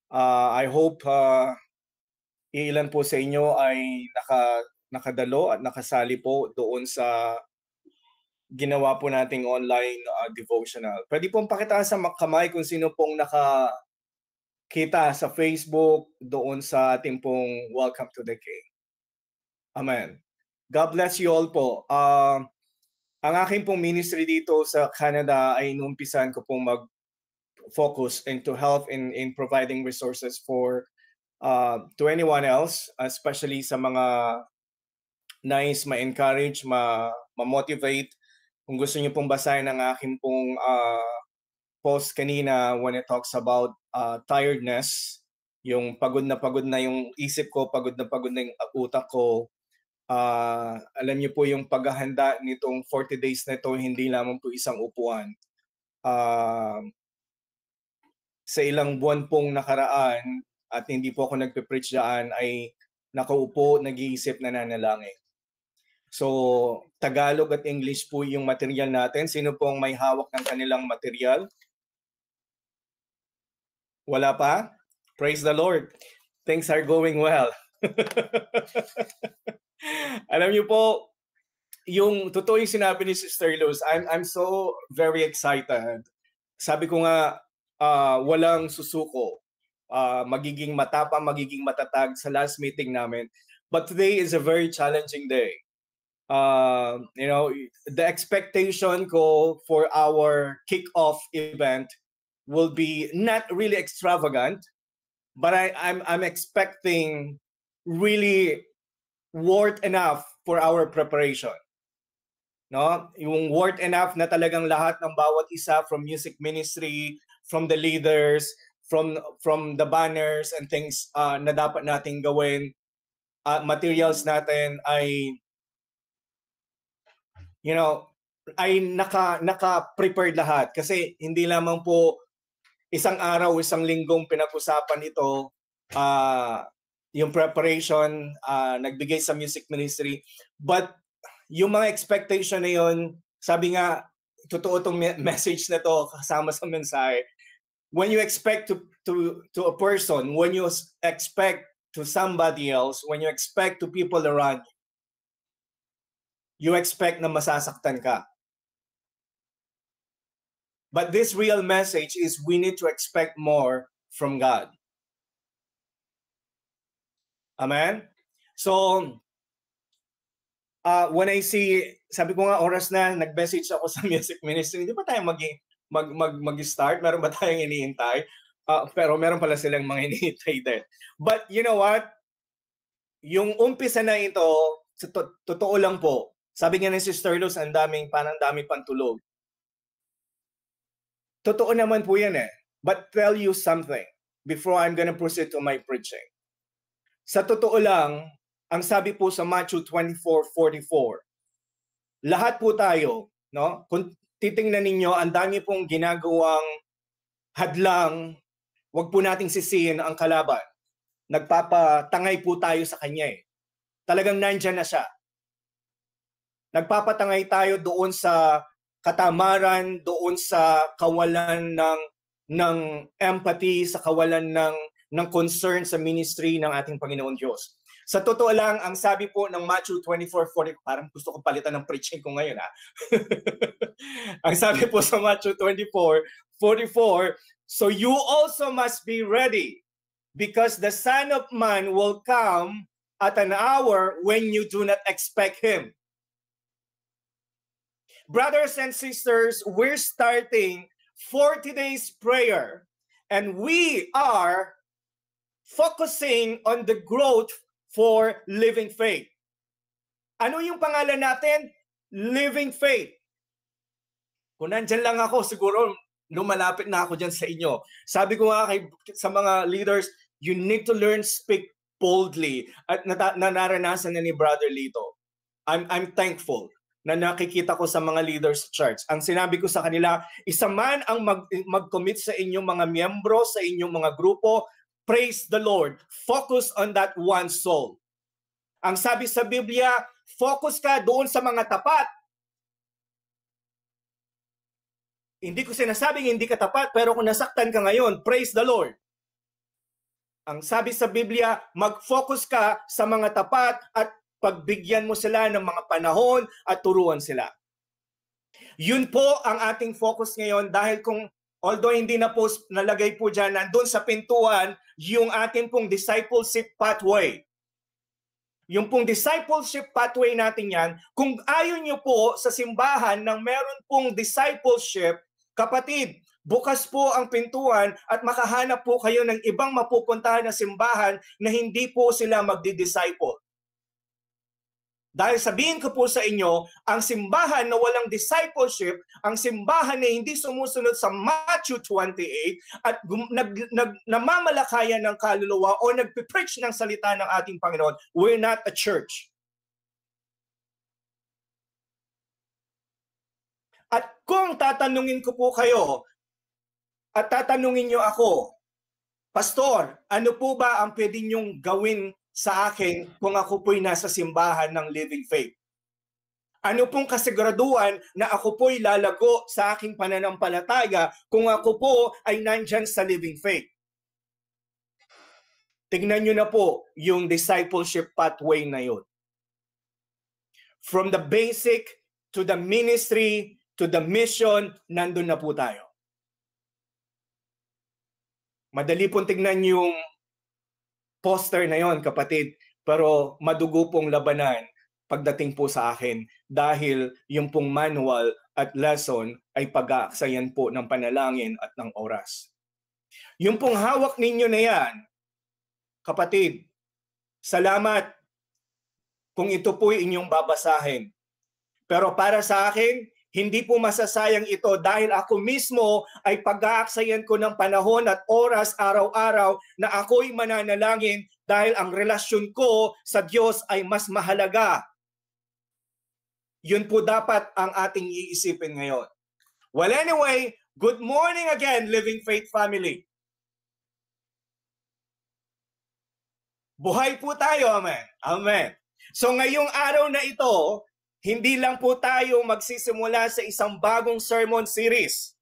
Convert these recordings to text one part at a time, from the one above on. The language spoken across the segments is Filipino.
I hope ilan po sa inyo ay nakadalo at nakasali po doon sa ginawa po nating online devotional. Pwede pong pakitaas sa kamay kung sino pong nakakita sa Facebook doon sa ating pong Welcome to the King. Amen. God bless you all po. Ang aking pong ministry dito sa Canada ay inumpisan ko pong mag-focus into health in providing resources to anyone else, especially sa mga nais ma-encourage, ma-motivate. Kung gusto niyo pong basahin ang aking pong post kanina when it talks about tiredness, yung pagod na yung isip ko, pagod na yung utak ko. Alam niyo po yung paghahanda nitong 40 days na ito, hindi lamang po isang upuan. Sa ilang buwan pong nakaraan at hindi po ako nagpe-preach dyan ay nakaupo, nag-iisip, nananalangin. So, Tagalog at English po yung material natin. Sino pong may hawak ng kanilang material? Wala pa? Praise the Lord. Things are going well. Alam niyo po, yung totoo yung sinabi ni Sister Luz, I'm so very excited. Sabi ko nga, walang susuko. Magiging matapang, magiging matatag sa last meeting namin. But today is a very challenging day. The expectation ko for our kick-off event will be not really extravagant, but I'm expecting really worth enough for our preparation. No? Yung worth enough na talagang lahat ng bawat isa, from music ministry, from the leaders, from the banners and things na dapat nating gawin, materials natin ay ay naka-prepared lahat. Kasi hindi lamang po isang araw, isang linggong pinag-usapan ito, yung preparation, nagbigay sa music ministry. But yung mga expectation na yun, sabi nga, totoo itong message na to kasama sa mensahe. When you expect to a person, when you expect to somebody else, when you expect to people around you, you expect na masasaktan ka. But this real message is we need to expect more from God. Amen? So, when I see, sabi ko nga oras na, nag-message ako sa music ministry, hindi ba tayo mag-start? Meron ba tayong iniintay? Pero meron pala silang mga iniintay din. But you know what? Yung umpisa na ito, totoo lang po, sabi nga ni Sister Luz, parang dami pang tulog. Totoo naman po yan eh. But tell you something before I'm gonna proceed to my preaching. Sa totoo lang, ang sabi po sa Matthew 24:44, lahat po tayo, no? Kung titingnan ninyo, ang dami pong ginagawang hadlang, wag po nating sisihin ang kalaban. Nagpapatangay po tayo sa kanya eh. Talagang nandyan na siya. Nagpapatangay tayo doon sa katamaran, doon sa kawalan ng empathy, sa kawalan ng concern sa ministry ng ating Panginoon Diyos. Sa totoo lang, ang sabi po ng Matthew 24:40, parang gusto ko palitan ng preaching ko ngayon ha. Ang sabi po sa Matthew 24:44, so you also must be ready, because the Son of Man will come at an hour when you do not expect Him. Brothers and sisters, we're starting 40 days prayer, and we are focusing on the growth for living faith. Ano yung pangalan natin? Living faith. Kung nandyan lang ako, siguro lumalapit na ako dyan sa inyo. Sabi ko nga sa mga leaders, you need to learn speak boldly. At naranasan na ni Brother Lito. I'm thankful na nakikita ko sa mga leaders sa church. Ang sinabi ko sa kanila, isa man ang mag-commit sa inyong mga miyembro, sa inyong mga grupo, praise the Lord. Focus on that one soul. Ang sabi sa Biblia, focus ka doon sa mga tapat. Hindi ko sinasabing hindi ka tapat, pero kung nasaktan ka ngayon, praise the Lord. Ang sabi sa Biblia, mag-focus ka sa mga tapat at pagbigyan mo sila ng mga panahon at turuan sila. Yun po ang ating focus ngayon dahil kung although hindi na po nalagay po dyan, nandun sa pintuan yung ating pong discipleship pathway. Yung pong discipleship pathway natin yan, kung ayaw nyo po sa simbahan ng meron pong discipleship, kapatid, bukas po ang pintuan at makahanap po kayo ng ibang mapupuntahan na simbahan na hindi po sila magdi-disciple. Dahil sabihin ko po sa inyo, ang simbahan na walang discipleship, ang simbahan na hindi sumusunod sa Matthew 28 at namamalakayan ng kaluluwa o nagpipreach ng salita ng ating Panginoon, we're not a church. At kung tatanungin ko po kayo, at tatanungin nyo ako, Pastor, ano po ba ang pwede nyong gawin sa akin kung ako po'y nasa simbahan ng Living Faith? Ano pong kasiguraduhan na ako po'y lalago sa aking pananampalataya kung ako po ay nandyan sa Living Faith? Tignan nyo na po yung discipleship pathway na yun. From the basic to the ministry to the mission, nandun na po tayo. Madali pong tignan yung poster na yon, kapatid, pero madugo pong labanan pagdating po sa akin dahil yung pong manual at lesson ay pag-aaksayan po ng panalangin at ng oras. Yung pong hawak ninyo na yan, kapatid, salamat kung ito po'y inyong babasahin. Pero para sa akin, hindi po masasayang ito dahil ako mismo ay pag-aaksayan ko ng panahon at oras araw-araw na ako'y mananalangin dahil ang relasyon ko sa Diyos ay mas mahalaga. Yun po dapat ang ating iisipin ngayon. Well, anyway, good morning again, Living Faith family. Buhay po tayo, amen. Amen. So ngayong araw na ito, hindi lang po tayo magsisimula sa isang bagong sermon series.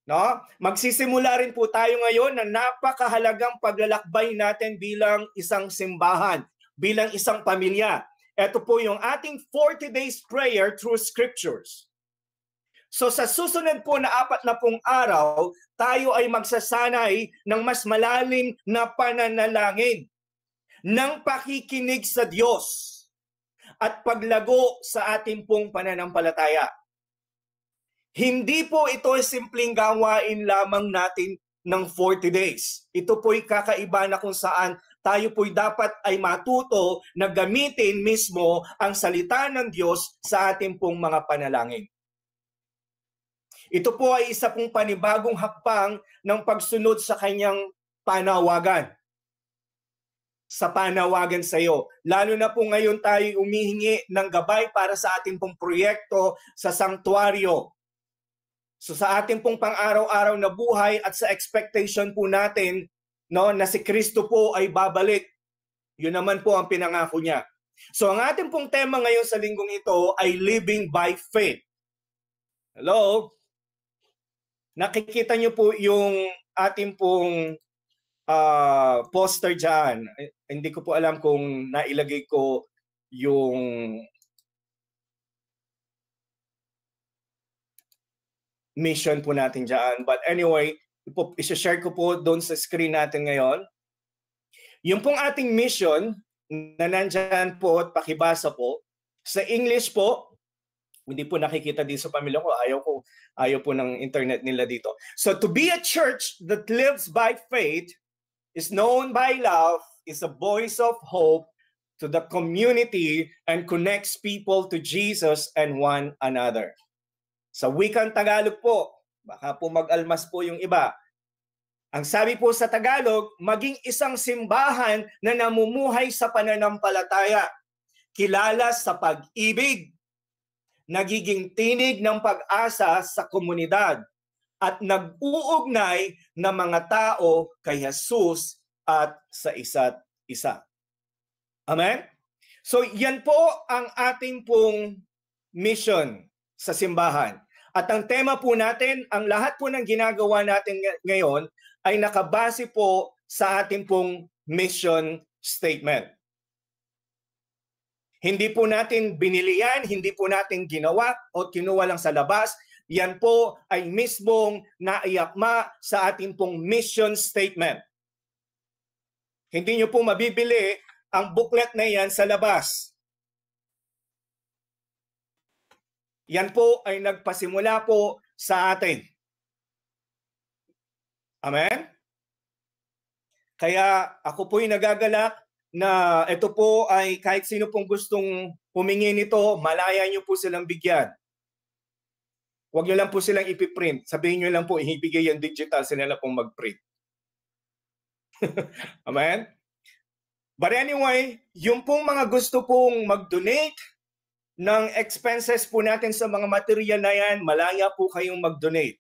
No? Magsisimula rin po tayo ngayon na napakahalagang paglalakbay natin bilang isang simbahan, bilang isang pamilya. Ito po yung ating 40 days prayer through scriptures. So sa susunod po na 40 araw, tayo ay magsasanay ng mas malalim na pananalangin, ng pakikinig sa Diyos, at paglago sa ating pong pananampalataya. Hindi po ito simpleng gawain lamang natin ng 40 days. Ito po'y kakaiba na kung saan tayo po'y dapat ay matuto na gamitin mismo ang salita ng Diyos sa ating pong mga panalangin. Ito po ay isa pong panibagong hakbang ng pagsunod sa kanyang panawagan. Sa panawagan sa iyo. Lalo na po ngayon tayo umihingi ng gabay para sa ating pong proyekto sa sanktuaryo. So sa ating pong pang-araw-araw na buhay at sa expectation po natin, no, na si Kristo po ay babalik. Yun naman po ang pinangako niya. So ang ating pong tema ngayon sa linggong ito ay living by faith. Hello? Nakikita niyo po yung ating pong poster dyan. Hindi ko po alam kung nailagay ko yung mission po natin dyan. But anyway, isa-share ko po doon sa screen natin ngayon. Yung pong ating mission na nandyan po at pakibasa po, sa English po, hindi po nakikita din sa pamilya ko. Ayaw po ng internet nila dito. So to be a church that lives by faith, is known by love, is a voice of hope to the community and connects people to Jesus and one another. Sa wikang Tagalog po, baka po mag-almas po yung iba. Ang sabi po sa Tagalog, maging isang simbahan na namumuhay sa pananampalataya, kilala sa pag-ibig, nagiging tinig ng pag-asa sa komunidad, at nag-uugnay ng mga tao kay Jesus at sa isa't isa. Amen? So yan po ang ating pong mission sa simbahan. At ang tema po natin, ang lahat po ng ginagawa natin ngayon ay nakabase po sa ating pong mission statement. Hindi po natin binili yan, hindi po natin ginawa o kinuha lang sa labas. Yan po ay mismong naiakma sa ating pong mission statement. Hindi nyo po mabibili ang booklet na yan sa labas. Yan po ay nagpasimula po sa atin. Amen? Kaya ako po'y nagagalak na ito po ay kahit sino pong gustong humingi nito, malaya nyo po silang bigyan. Huwag nyo lang po silang ipiprint. Sabihin nyo lang po, ibigay yung digital, sila na pong mag-print. Amen? But anyway, yung pong mga gusto pong mag-donate ng expenses po natin sa mga material na yan, malaya po kayong mag-donate.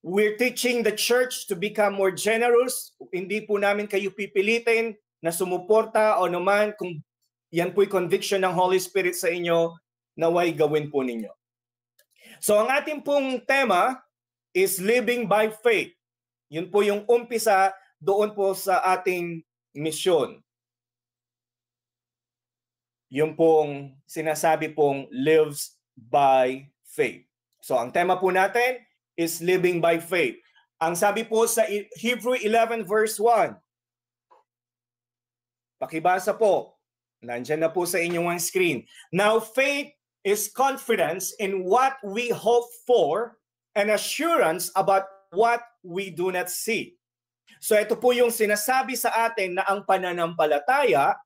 We're teaching the church to become more generous. Hindi po namin kayo pipilitin na sumuporta o naman kung yan po'y conviction ng Holy Spirit sa inyo, naway gawin po ninyo. So ang ating pong tema is living by faith. Yun po yung umpisa doon po sa ating misyon. Yung pong sinasabi pong lives by faith. So ang tema po natin is living by faith. Ang sabi po sa Hebrew 11 verse 1. Pakibasa po. Nandiyan na po sa inyong screen. Now faith is confidence in what we hope for and assurance about what we do not see. So ito po yung sinasabi sa atin na ang pananampalataya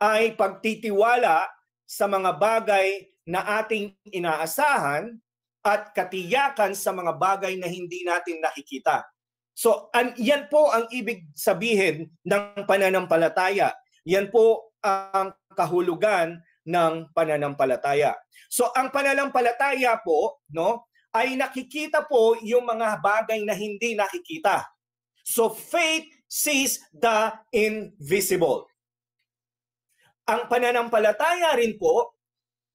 ay pagtitiwala sa mga bagay na ating inaasahan at katiyakan sa mga bagay na hindi natin nakikita. So yan po ang ibig sabihin ng pananampalataya. Yan po ang kahulugan ng pananampalataya. So ang pananampalataya po, no, ay nakikita po yung mga bagay na hindi nakikita. So faith sees the invisible. Ang pananampalataya rin po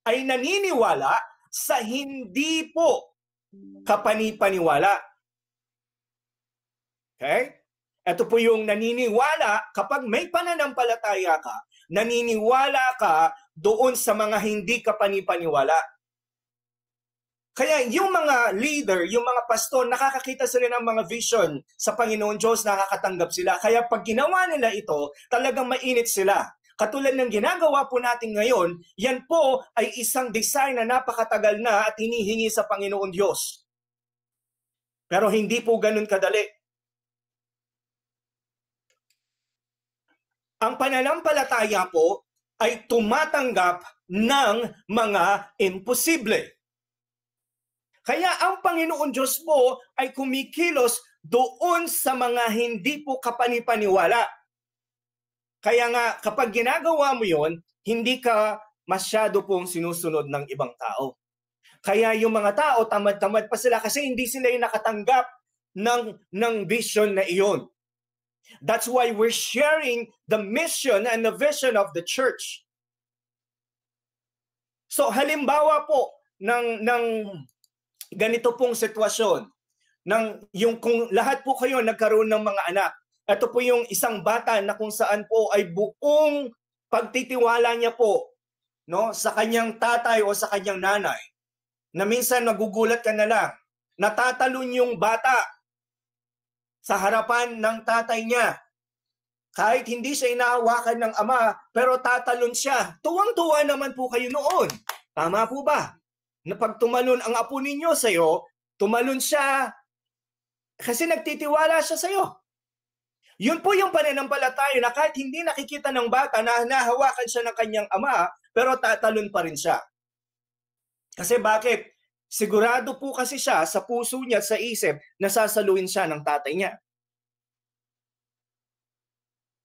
ay naniniwala sa hindi po kapani-paniwala. Okay? Ito po yung naniniwala kapag may pananampalataya ka, naniniwala ka doon sa mga hindi kapani-paniwala. Kaya yung mga leader, yung mga pastor, nakakakita sila ng mga vision sa Panginoon Diyos, nakakatanggap sila. Kaya pag ginawa nila ito, talagang mainit sila. Katulad ng ginagawa po natin ngayon, yan po ay isang design na napakatagal na at hinihingi sa Panginoon Diyos. Pero hindi po ganun kadali. Ang pananampalataya po ay tumatanggap ng mga imposible. Kaya ang Panginoon Diyos po ay kumikilos doon sa mga hindi po kapani-paniwala. Kaya nga kapag ginagawa mo yon, hindi ka masyado pong sinusunod ng ibang tao. Kaya yung mga tao, tamad-tamad pa sila kasi hindi sila yung nakatanggap ng vision na iyon. That's why we're sharing the mission and the vision of the church. So halimbawa po ng ganito pong sitwasyon, yung kung lahat po kayo nagkaroon ng mga anak, ito po yung isang bata na kung saan po ay buong pagtitiwala niya po, no, sa kanyang tatay o sa kanyang nanay, na minsan nagugulat ka na lang, natatalon yung bata sa harapan ng tatay niya. Kahit hindi siya inahawakan ng ama, pero tatalon siya. Tuwang-tuwa naman po kayo noon. Tama po ba? Na pag tumalon ang apo ninyo sa'yo, tumalon siya kasi nagtitiwala siya sa'yo. Yun po yung pananampalataya na kahit hindi nakikita ng bata na nahawakan siya ng kanyang ama, pero tatalon pa rin siya. Kasi bakit? Sigurado po kasi siya sa puso niya, sa isip, na sasaluhin siya ng tatay niya.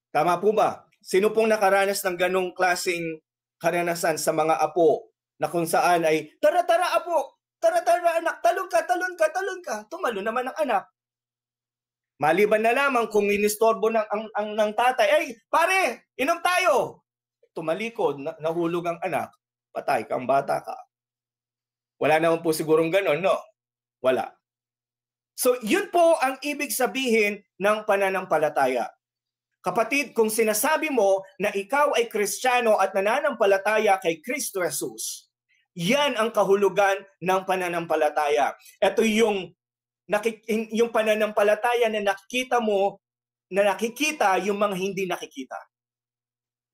Tama po ba? Sino pong nakaranas ng ganong klaseng karanasan sa mga apo na kung saan ay, tara apo, tara anak, talon ka. Tumalo naman ang anak. Maliban na lamang kung inistorbo ng tatay, ay pare, inom tayo. Tumalikod, nahulog ang anak, patay kang bata ka. Wala naman po sigurong ganon, no? Wala. So yun po ang ibig sabihin ng pananampalataya. Kapatid, kung sinasabi mo na ikaw ay Kristiyano at nananampalataya kay Kristo Jesus, yan ang kahulugan ng pananampalataya. Ito yung pananampalataya na nakikita mo, na nakikita yung mga hindi nakikita.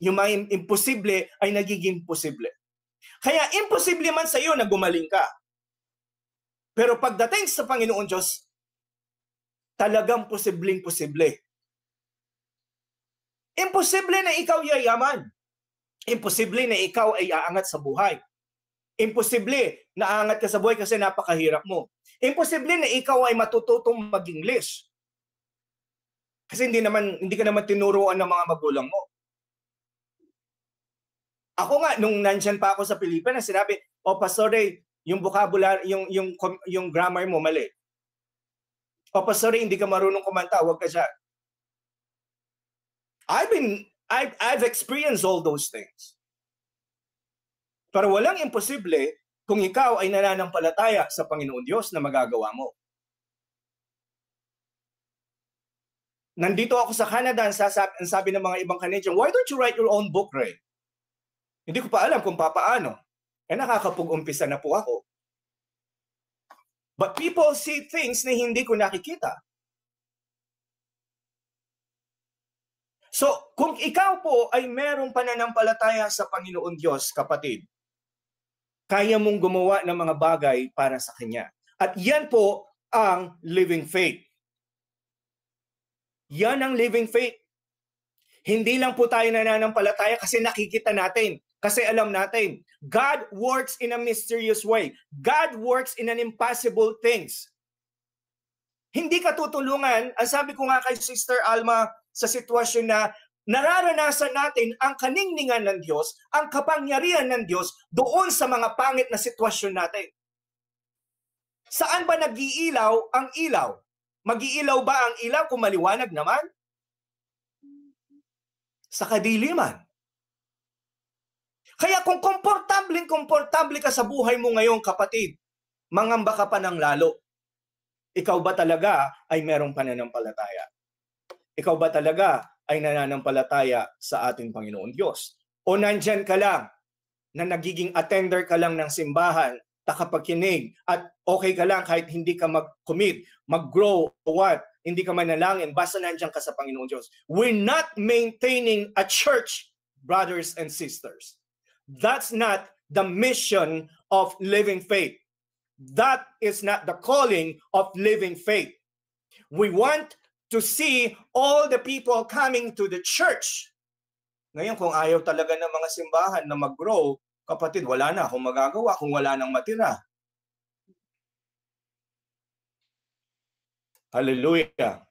Yung mga imposible ay nagiging posible. Kaya imposible man sa iyo na gumaling ka. Pero pagdating sa Panginoon Diyos, talagang posibleng-posible. Imposible na ikaw yayaman. Imposible na ikaw ay aangat sa buhay. Imposible na aangat ka sa buhay kasi napakahirap mo. Imposible na ikaw ay matututong mag-English. Kasi hindi ka naman tinuruan ng mga magulang mo. Ako nga, nung nandyan pa ako sa Pilipinas, sinabi, Pastor Ray, yung vocabulary, yung grammar mo mali. Pastor Ray, hindi ka marunong kumanta, huwag ka siya. I've experienced all those things. Pero walang imposible kung ikaw ay nananampalataya sa Panginoon Diyos na magagawa mo. Nandito ako sa Canada, ang sabi ng mga ibang Canadian, why don't you write your own book, Ray? Hindi ko pa alam kung papaano. Nakakapag-umpisa na po ako. But people see things na hindi ko nakikita. So, kung ikaw po ay merong pananampalataya sa Panginoon Diyos, kapatid, kaya mong gumawa ng mga bagay para sa Kanya. At yan po ang living faith. Yan ang living faith. Hindi lang po tayo nananampalataya kasi nakikita natin. Kasi alam natin, God works in a mysterious way. God works in an impossible things. Hindi ka tutulungan, ang sabi ko nga kay Sister Alma, sa sitwasyon na nararanasan natin ang kaningningan ng Diyos, ang kapangyarihan ng Diyos doon sa mga pangit na sitwasyon natin. Saan ba nag-iilaw ang ilaw? Mag-iilaw ba ang ilaw kung maliwanag naman? Sa kadiliman. Kaya kung komportable ka sa buhay mo ngayon, kapatid, mangamba ka pa ng lalo. Ikaw ba talaga ay merong pananampalataya? Ikaw ba talaga ay nananampalataya sa ating Panginoon Diyos? O nandyan ka lang na nagiging attender ka lang ng simbahan, takapakinig, at okay ka lang kahit hindi ka mag-commit, mag-grow, o what, hindi ka manalangin, basta nandyan ka sa Panginoon Diyos. We're not maintaining a church, brothers and sisters. That's not the mission of living faith. That is not the calling of living faith. We want to see all the people coming to the church. Ngayon, kung ayaw talaga ng mga simbahan na mag-grow, kapatid, wala na akong magagawa kung wala nang matira. Hallelujah.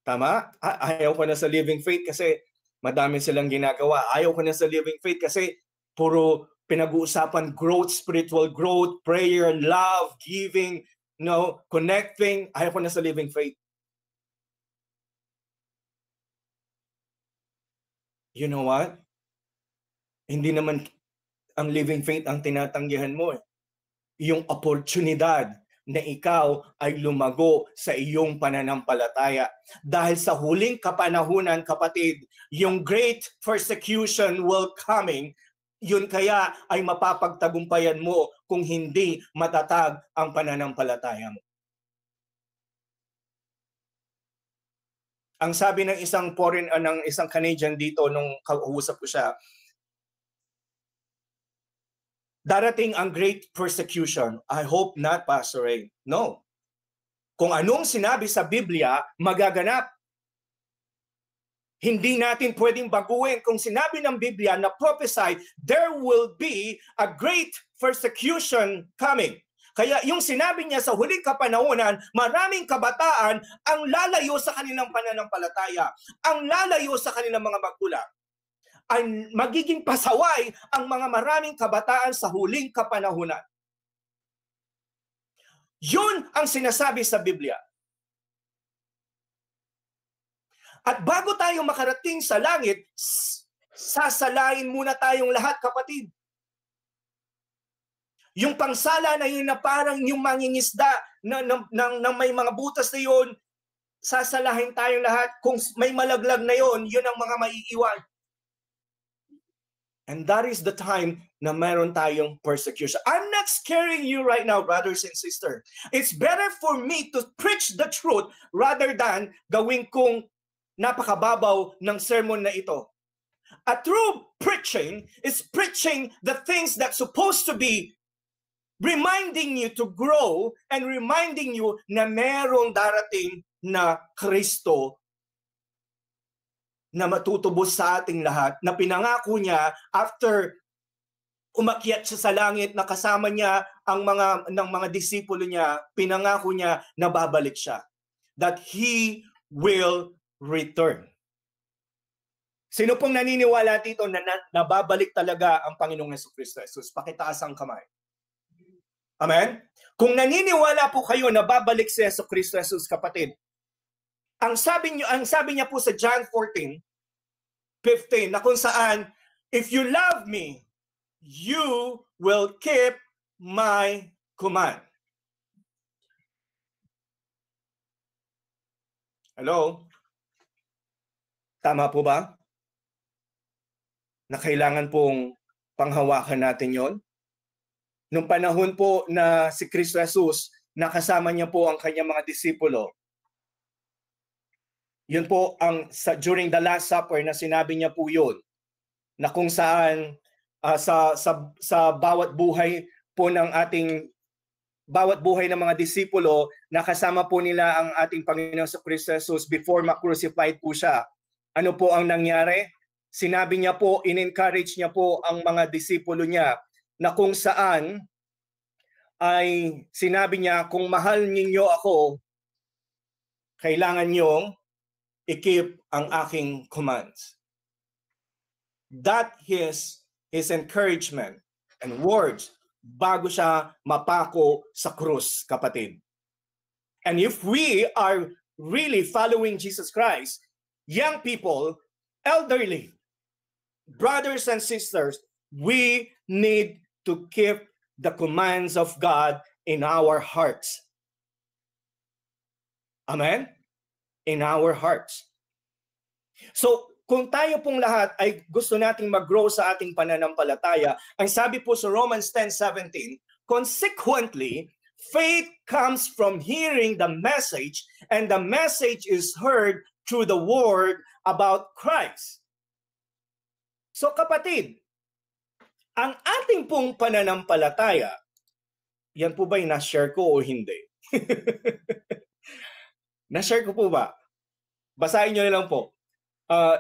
Tama? Ayaw ko na sa living faith kasi madami silang ginagawa. Ayaw ko na sa living faith kasi puro pinag-uusapan growth, spiritual growth, prayer, love, giving, connecting. Ayaw ko na sa living faith. You know what? Hindi naman ang living faith ang tinatanggihan mo. Yung oportunidad na ikaw ay lumago sa iyong pananampalataya. Dahil sa huling kapanahunan, kapatid, yung great persecution will coming, yun kaya ay mapapagtagumpayan mo kung hindi matatag ang pananampalataya mo. Ang sabi ng isang Canadian dito nung kausap ko siya, darating ang great persecution. I hope not, Pastor Ray. No. Kung anong sinabi sa Biblia, magaganap. Hindi natin pwedeng baguhin. Kung sinabi ng Biblia na prophesy, there will be a great persecution coming. Kaya yung sinabi niya sa huling kapanahunan, maraming kabataan ang lalayo sa kanilang pananampalataya, ang lalayo sa kanilang mga magulang. Ay magiging pasaway ang mga maraming kabataan sa huling kapanahunan. Yun ang sinasabi sa Biblia. At bago tayo makarating sa langit, sasalain muna tayong lahat, kapatid. Yung pangsala na yun na parang yung mangingisda na may mga butas na yun, sasalahin tayong lahat. Kung may malaglag na yun, yun ang mga maiiwan. And that is the time na meron tayong persecution. I'm not scaring you right now, brothers and sisters. It's better for me to preach the truth rather than gawin kong napakababaw ng sermon na ito. A true preaching is preaching the things that's supposed to be reminding you to grow and reminding you na merong darating na Kristo na matutubos sa ating lahat, na pinangako niya after umakyat siya sa langit na kasama niya ang mga disipulo niya, pinangako niya na babalik siya. That He will return. Sino pong naniniwala dito na nababalik talaga ang Panginoong Jesucristo? Jesus, pakitaas ang kamay. Amen? Kung naniniwala po kayo na babalik si Jesucristo, Jesus, kapatid, ang sabi niya po sa John 14:15 na kung saan, if you love me, you will keep my command. Hello? Tama po ba? Na kailangan pong panghawakan natin yon? Nung panahon po na si Kristo Jesus, nakasama niya po ang kanyang mga disipulo. Yun po during the Last Supper na sinabi niya po yun, na kung saan sa bawat buhay po ng bawat buhay ng mga disipulo, nakasama po nila ang ating Panginoon sa Kristo Jesus before ma-crucified po siya. Ano po ang nangyari? Sinabi niya po, in-encourage niya po ang mga disipulo niya na kung saan ay sinabi niya, kung mahal ninyo ako, kailangan niyong i-keep ang aking commands. That is his encouragement and words bago siya mapako sa krus, kapatid. And if we are really following Jesus Christ, young people, elderly, brothers and sisters, we need to keep the commands of God in our hearts. Amen? In our hearts. So, kung tayo pong lahat ay gusto nating mag-grow sa ating pananampalataya, ang sabi po sa Romans 10:17, consequently, faith comes from hearing the message, and the message is heard through the word about Christ. So kapatid, ang ating pong pananampalataya, yan po ba yung na-share ko o hindi? Na-share ko po ba? Basahin nyo na lang po.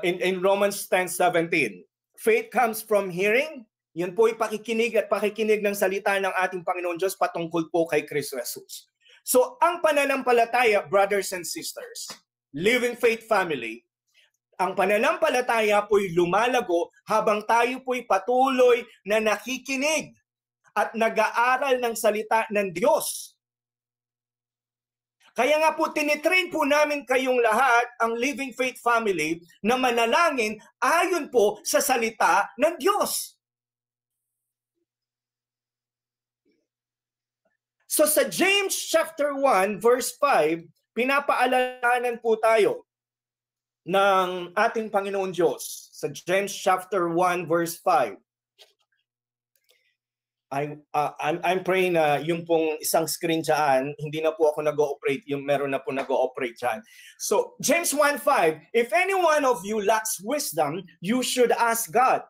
In Romans 10:17, faith comes from hearing. Yun po ay pakikinig ng salita ng ating Panginoon Diyos patungkol po kay Kristo Jesus. So ang pananampalataya, brothers and sisters, Living Faith Family, ang pananampalataya po'y lumalago habang tayo po'y patuloy na nakikinig at nag-aaral ng salita ng Diyos. Kaya nga po, tinitrain po namin kayong lahat, ang Living Faith Family, na manalangin ayon po sa salita ng Diyos. So sa James chapter 1, verse 5, pinapaalalahanan po tayo ng ating Panginoon Diyos. Sa James chapter 1, verse 5. I'm praying na yung pong isang screen dyan, hindi na po ako nag-ooperate, yung meron na po nag-ooperate dyan. So, James 1:5, if any one of you lacks wisdom, you should ask God,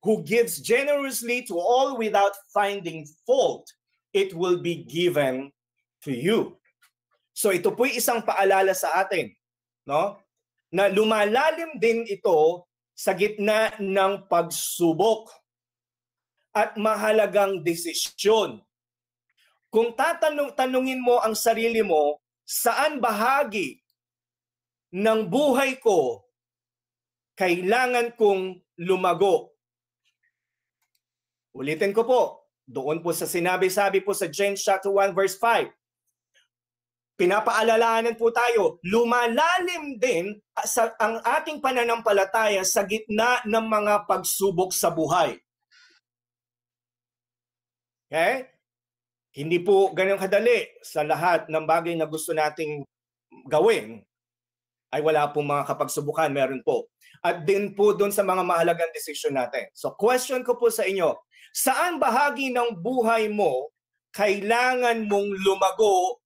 who gives generously to all without finding fault. It will be given to you. So, ito po'y isang paalala sa atin, no? Na lumalalim din ito sa gitna ng pagsubok at mahalagang desisyon. Kung tanungin mo ang sarili mo, saan bahagi ng buhay ko kailangan kong lumago? Ulitin ko po, doon po sa sabi po sa James chapter 1 verse 5. Pinapaalalahanan po tayo, lumalalim din ang ating pananampalataya sa gitna ng mga pagsubok sa buhay. Okay? Hindi po ganun kadali sa lahat ng bagay na gusto nating gawin ay wala pong mga kapagsubukan, meron po. At din po doon sa mga mahalagang desisyon natin. So question ko po sa inyo, saan bahagi ng buhay mo kailangan mong lumago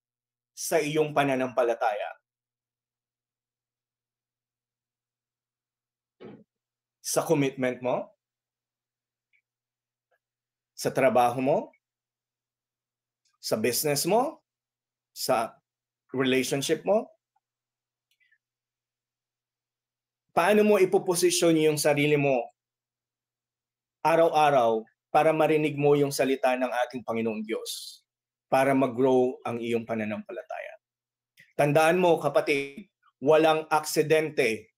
sa iyong pananampalataya? Sa commitment mo? Sa trabaho mo? Sa business mo? Sa relationship mo? Paano mo ipoposisyon yung sarili mo araw-araw para marinig mo yung salita ng ating Panginoong Diyos, para mag-grow ang iyong pananampalataya? Tandaan mo, kapatid, walang aksidente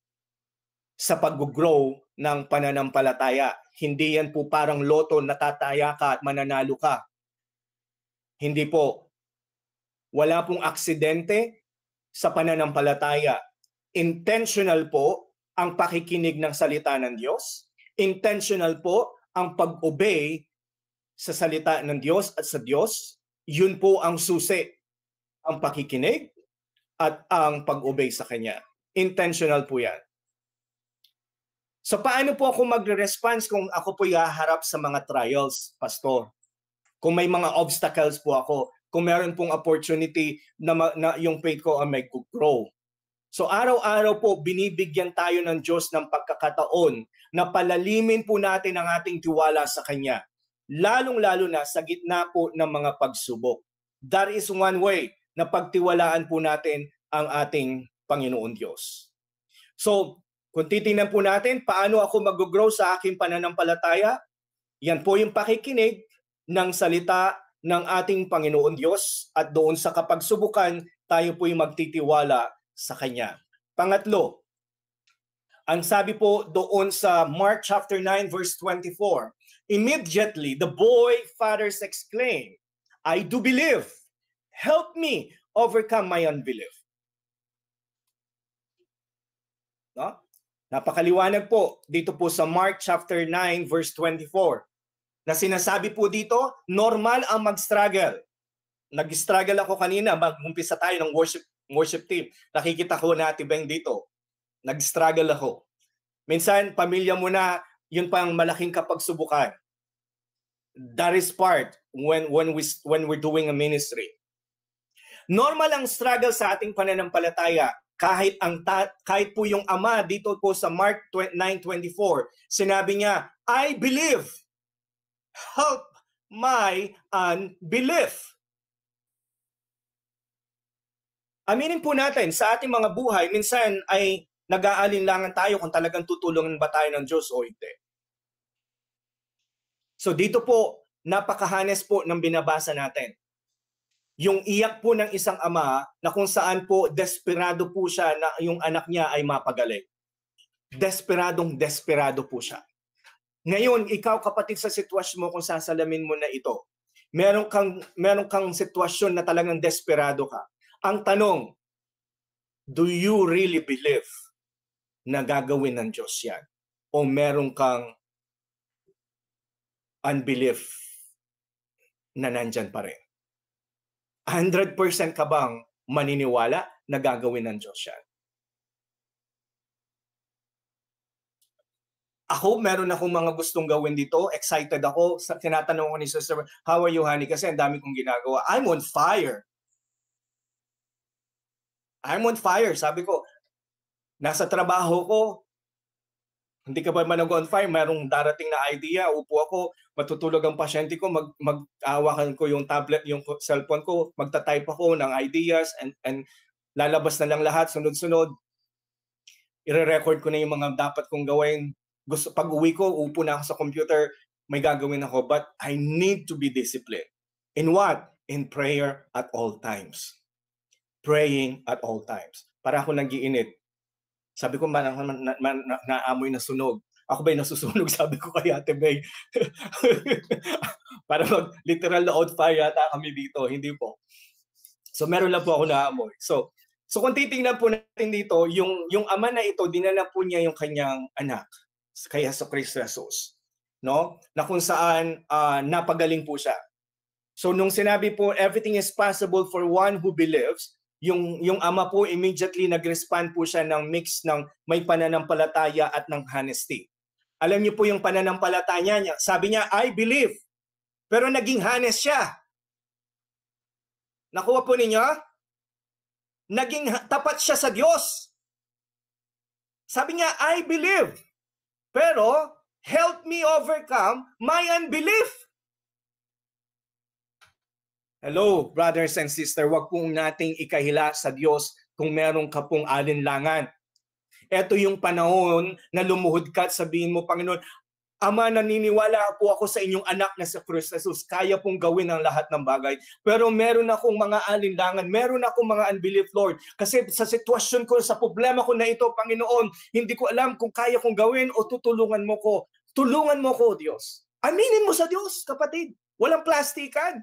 sa pag-grow ng pananampalataya. Hindi yan po parang loto, natataya ka at mananalo ka. Hindi po. Wala pong aksidente sa pananampalataya. Intentional po ang pakikinig ng salita ng Diyos. Intentional po ang pag-obey sa salita ng Diyos at sa Diyos. Yun po ang susi, ang pakikinig at ang pag-obey sa Kanya. Intentional po yan. So paano po ako magre-response kung ako po haharap sa mga trials, Pastor? Kung may mga obstacles po ako, kung meron pong opportunity na yung faith ko ay may grow. So araw-araw po binibigyan tayo ng Diyos ng pagkakataon na palalimin po natin ang ating tiwala sa Kanya. Lalong-lalo na sa gitna po ng mga pagsubok. That is one way na pagtiwalaan po natin ang ating Panginoon Diyos. So, kung titingnan po natin, paano ako mag-grow sa aking pananampalataya? Yan po yung pakikinig ng salita ng ating Panginoon Diyos at doon sa kapagsubukan, tayo po yung magtitiwala sa Kanya. Pangatlo, ang sabi po doon sa Mark chapter 9 verse 24, immediately the boy fathers exclaimed, I do believe. Help me overcome my unbelief. No? Napakaliwanag po dito po sa Mark chapter 9 verse 24 na sinasabi po dito, normal ang mag-struggle. Nag-struggle ako kanina, mag-umpisa tayo ng worship team. Nakikita ko na Ate Beng dito. Nag-struggle ako. Minsan, pamilya mo na, yun pang malaking kapagsubukan. That is part when we're doing a ministry. Normal ang struggle sa ating pananampalataya. Kahit po yung ama dito po sa Mark 9:24, sinabi niya, I believe. Help my unbelief. Aminin po natin, sa ating mga buhay, minsan ay nag-aalinlangan tayo kung talagang tutulungan ba tayo ng Diyos o hindi. So dito po, napakahanes po ng binabasa natin. Yung iyak po ng isang ama na kung saan po desperado po siya na yung anak niya ay mapagaling. Desperado po siya. Ngayon, ikaw kapatid sa sitwasyon mo kung sasalamin mo na ito, meron kang sitwasyon na talagang desperado ka. Ang tanong, do you really believe na gagawin ng Diyos yan? O meron kang unbelief na nandyan pa rin? 100% ka bang maniniwala na gagawin ng Diyos yan? Ako, meron akong mga gustong gawin dito. Excited ako. Tinatanong ko ni Sister, how are you, honey? Kasi ang dami kong ginagawa. I'm on fire. Sabi ko, nasa trabaho ko, hindi ka ba man on fire? Mayroong darating na idea, upo ako, matutulog ang pasyente ko, mag-awakan ko yung tablet, yung cellphone ko, magta-type ako ng ideas and lalabas na lang lahat, sunod-sunod. I-record ko na yung mga dapat kong gawin. Pag uwi ko, upo na ako sa computer, may gagawin ako. But I need to be disciplined. In what? In prayer at all times. Praying at all times. Para ako nag-iinit. Sabi ko, naamoy na sunog. Ako ba'y nasusunog? Sabi ko kay Ate Beng. Para literal na on fire yata kami dito. Hindi po. So meron lang po ako naamoy. So kung titingnan po natin dito, yung ama na ito, dinala po niya yung kanyang anak, kay Jesucristo Jesus. No? Na kung saan napagaling po siya. So nung sinabi po, everything is possible for one who believes, yung ama po immediately nag-respond po siya ng mix ng may pananampalataya at ng honesty. Alam niyo po yung pananampalataya niya, sabi niya, I believe. Pero naging honest siya. Nakuha po ninyo? Naging tapat siya sa Diyos. Sabi niya, I believe. Pero, help me overcome my unbelief. Hello, brothers and sisters, wag pong nating ikahila sa Diyos kung meron ka pong alinlangan. Ito yung panahon na lumuhod ka at sabihin mo, Panginoon, Ama, naniniwala po ako sa inyong anak na si Kristo Jesus. Kaya pong gawin ang lahat ng bagay. Pero meron akong mga alinlangan, meron akong mga unbelief, Lord. Kasi sa sitwasyon ko, sa problema ko na ito, Panginoon, hindi ko alam kung kaya kong gawin o tutulungan mo ko. Tulungan mo ko, Diyos. Aminin mo sa Diyos, kapatid. Walang plastikan.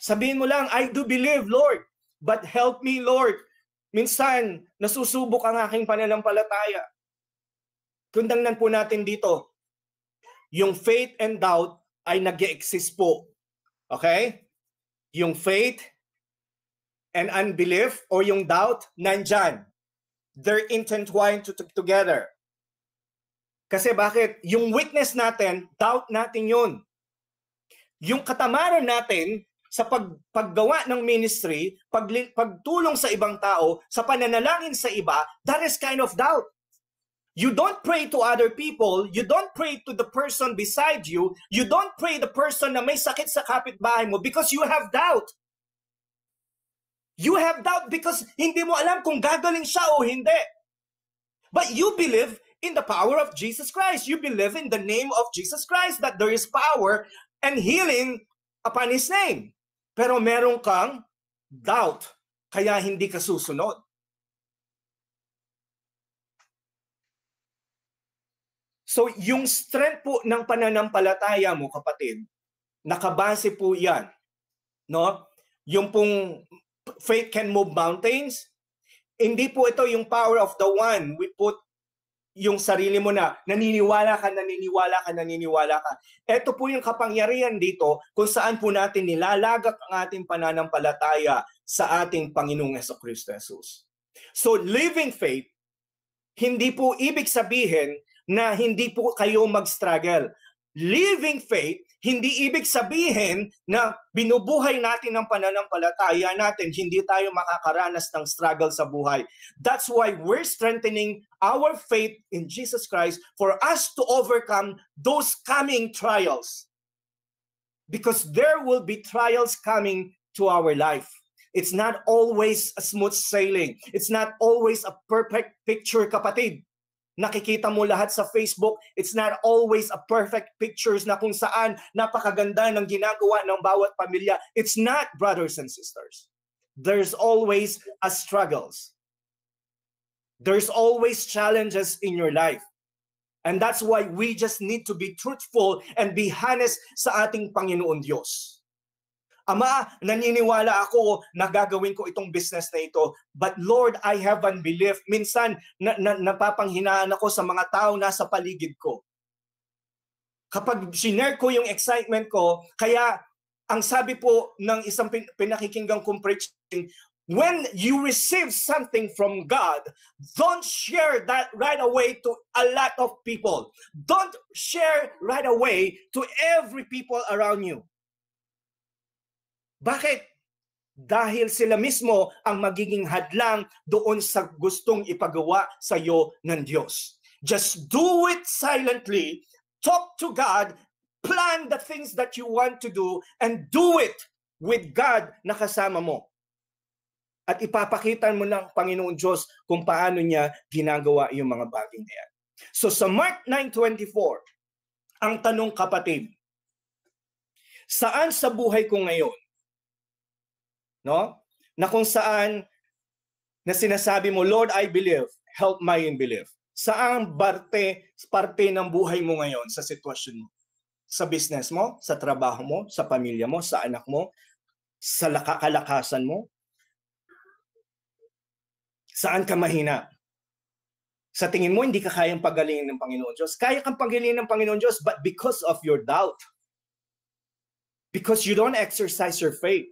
Sabihin mo lang, I do believe, Lord. But help me, Lord. Minsan, nasusubok ang aking pananampalataya. Kundangnan po natin dito, yung faith and doubt ay nag-exist po. Okay? Yung faith and unbelief or yung doubt, nandyan. They're intertwined together. Kasi bakit? Yung witness natin, doubt natin yun. Yung katamaran natin, sa paggawa ng ministry, pagtulong sa ibang tao, sa pananalangin sa iba, that is kind of doubt. You don't pray to other people, you don't pray to the person beside you, you don't pray the person na may sakit sa kapitbahay mo because you have doubt. You have doubt because hindi mo alam kung gagaling siya o hindi. But you believe in the power of Jesus Christ. You believe in the name of Jesus Christ that there is power and healing upon His name. Pero meron kang doubt, kaya hindi ka susunod. So, yung strength po ng pananampalataya mo, kapatid, nakabase po yan. No? Yung pong faith can move mountains, hindi po ito yung power of the one. We put yung sarili mo na naniniwala ka. Ito po yung kapangyarihan dito kung saan po natin nilalagak ang ating pananampalataya sa ating Panginoong Jesucristo Jesus. So living faith, hindi po ibig sabihin na hindi po kayo mag-struggle. Living faith, hindi ibig sabihin na binubuhay natin ang pananampalataya natin, hindi tayo makakaranas ng struggle sa buhay. That's why we're strengthening our faith in Jesus Christ for us to overcome those coming trials. Because there will be trials coming to our life. It's not always a smooth sailing. It's not always a perfect picture, kapatid. Nakikita mo lahat sa Facebook, it's not always a perfect pictures na kung saan napakaganda ng ginagawa ng bawat pamilya. It's not, brothers and sisters. There's always a struggles. There's always challenges in your life. And that's why we just need to be truthful and be honest sa ating Panginoon Diyos. Ama, naniniwala ako na gagawin ko itong business na ito. But Lord, I have unbelief. Minsan, napapanghinaan ako sa mga tao nasa paligid ko. Kapag sinare ko yung excitement ko, kaya ang sabi po ng isang pinakikinggang kong preaching, when you receive something from God, don't share that right away to a lot of people. Don't share right away to every people around you. Bakit? Dahil sila mismo ang magiging hadlang doon sa gustong ipagawa sa iyo ng Diyos. Just do it silently, talk to God, plan the things that you want to do, and do it with God na kasama mo. At ipapakita mo ng Panginoon Diyos kung paano niya ginagawa yung mga bagay na yan. So sa Mark 9:24, ang tanong, kapatid, saan sa buhay ko ngayon, no? Na kung saan na sinasabi mo, Lord, I believe, help my unbelief. Saan parte ng buhay mo ngayon sa sitwasyon mo? Sa business mo, sa trabaho mo, sa pamilya mo, sa anak mo, sa kalakasan mo? Saan ka mahina? Sa tingin mo, hindi ka kayang pagalingin ng Panginoon Diyos. Kaya kang pagalingin ng Panginoon Diyos, but because of your doubt, because you don't exercise your faith.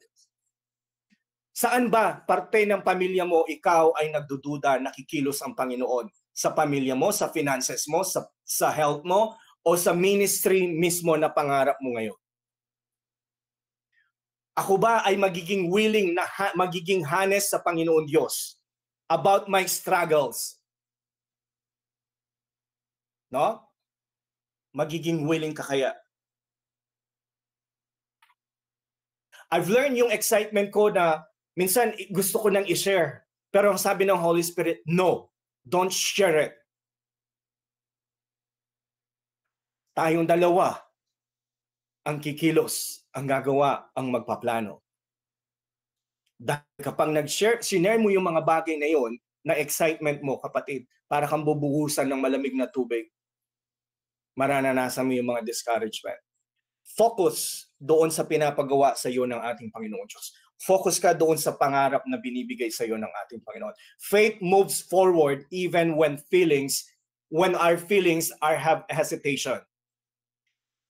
Saan ba parte ng pamilya mo, ikaw ay nagdududa, nakikilos ang Panginoon? Sa pamilya mo, sa finances mo, sa health mo, o sa ministry mismo na pangarap mo ngayon? Ako ba ay magiging willing na magiging honest sa Panginoon Diyos about my struggles? No? Magiging willing ka kaya? I've learned yung excitement ko na minsan gusto ko nang i-share. Pero ang sabi ng Holy Spirit, no, don't share it. Tayong dalawa ang kikilos, ang gagawa, ang magpaplano. Dahil kapag sinare mo yung mga bagay na yon, na excitement mo, kapatid, para kang bubuhusan ng malamig na tubig, mararanasan mo yung mga discouragement. Focus doon sa pinapagawa sa iyo ng ating Panginoon Diyos. Focus ka doon sa pangarap na binibigay sa iyo ng ating Panginoon. Faith moves forward even when our feelings have hesitation.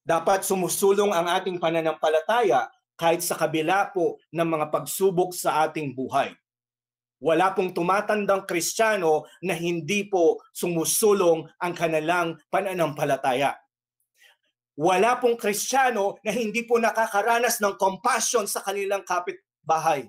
Dapat sumusulong ang ating pananampalataya kahit sa kabila po ng mga pagsubok sa ating buhay. Wala pong tumatandang Kristiyano na hindi po sumusulong ang kanilang pananampalataya. Wala pong Kristiyano na hindi po nakakaranas ng compassion sa kanilang kapitbahay.